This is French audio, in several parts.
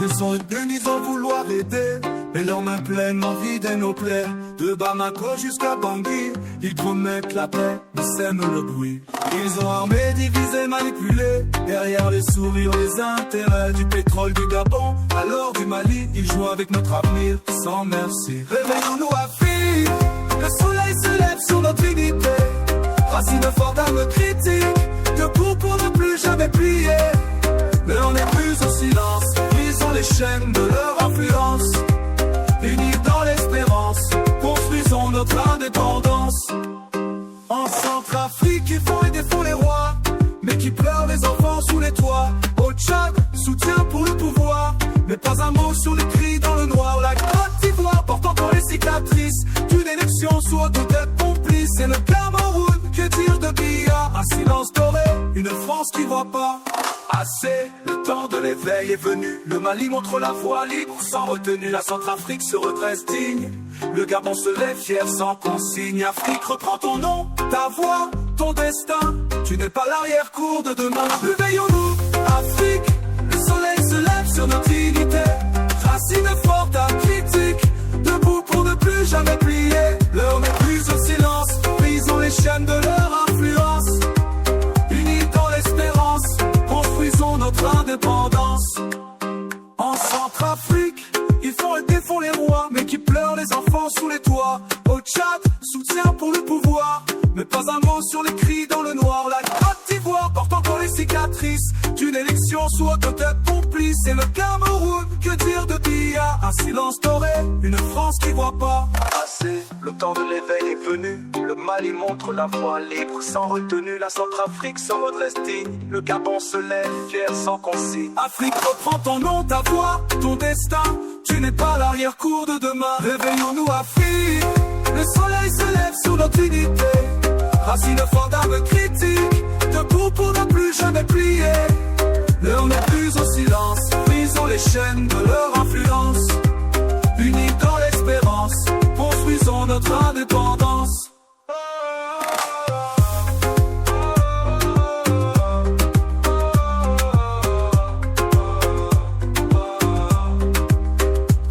Ils sont unis sans vouloir aider, et leurs mains pleines en vider nos plaies. De Bamako jusqu'à Bangui, ils promettent la paix, mais sèment le bruit. Ils ont armé, divisé, manipulé, derrière les sourires, les intérêts du pétrole du Gabon, alors du Mali. Ils jouent avec notre avenir, sans merci. Réveillons-nous, Afrique, le soleil se lève sur notre unité. Racine forte, âme critique, debout pour ne plus jamais plier. Mais on n'est plus au silence, brisons les chaînes de leur influence. Unis dans l'espérance, construisons notre indépendance. En Centrafrique, ils font et défont les rois, mais qui pleurent les enfants sous les toits. Au Tchad, soutien pour le pouvoir, mais pas un mot sur les cris dans le noir. La Côte d'Ivoire porte encore les cicatrices d'une élection sous autotête complice. Et le Cameroun, que dire de Biya? Un silence doré, une France qui voit pas assez. Le temps de l'éveil est venu, le Mali montre la voie libre sans retenue. La Centrafrique se redresse digne, le Gabon se lève fier sans consigne. Afrique, reprends ton nom, ta voix, ton destin, tu n'es pas l'arrière-cour de demain. Réveillons-nous, Afrique, le soleil se lève sur notre unité. Racine forte à critique, debout pour ne plus jamais plier. L'heure n'est plus au silence, brisons les chaînes de leur influence. Unis dans l'espérance, construisons notre indépendance. En Centrafrique, ils font et défont les rois, mais qui pleurent les enfants sous les toits. Au Tchad, soutien pour le pouvoir, mais pas un mot sur les cris dans le noir. La Côte d'Ivoire porte encore les cicatrices d'une élection sous autotête complice. Et le Cameroun, que dire de Biya? Un silence doré, une France qui voit pas assez. Le temps de l'éveil est venu, le Mali montre la voie libre sans retenue. La Centrafrique se redresse digne, le Gabon se lève fier sans consigne. Afrique, reprends ton nom, ta voix, ton destin, tu n'es pas l'arrière-cour de demain. Réveillons-nous, Afrique, le soleil se lève sur notre unité. Racine forte, âme critique, debout pour ne plus jamais plier. L'heure n'est plus au silence, brisons les chaînes de leur influence. Unis dans l'espérance, construisons notre indépendance.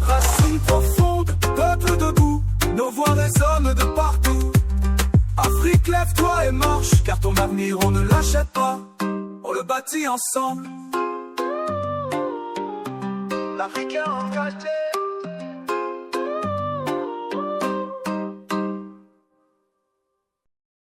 Racines profondes, peuple debout, nos voix résonnent de partout. Afrique, lève-toi et marche, car ton avenir on ne l'achète pas, on le bâtit ensemble. L'Africain engagé.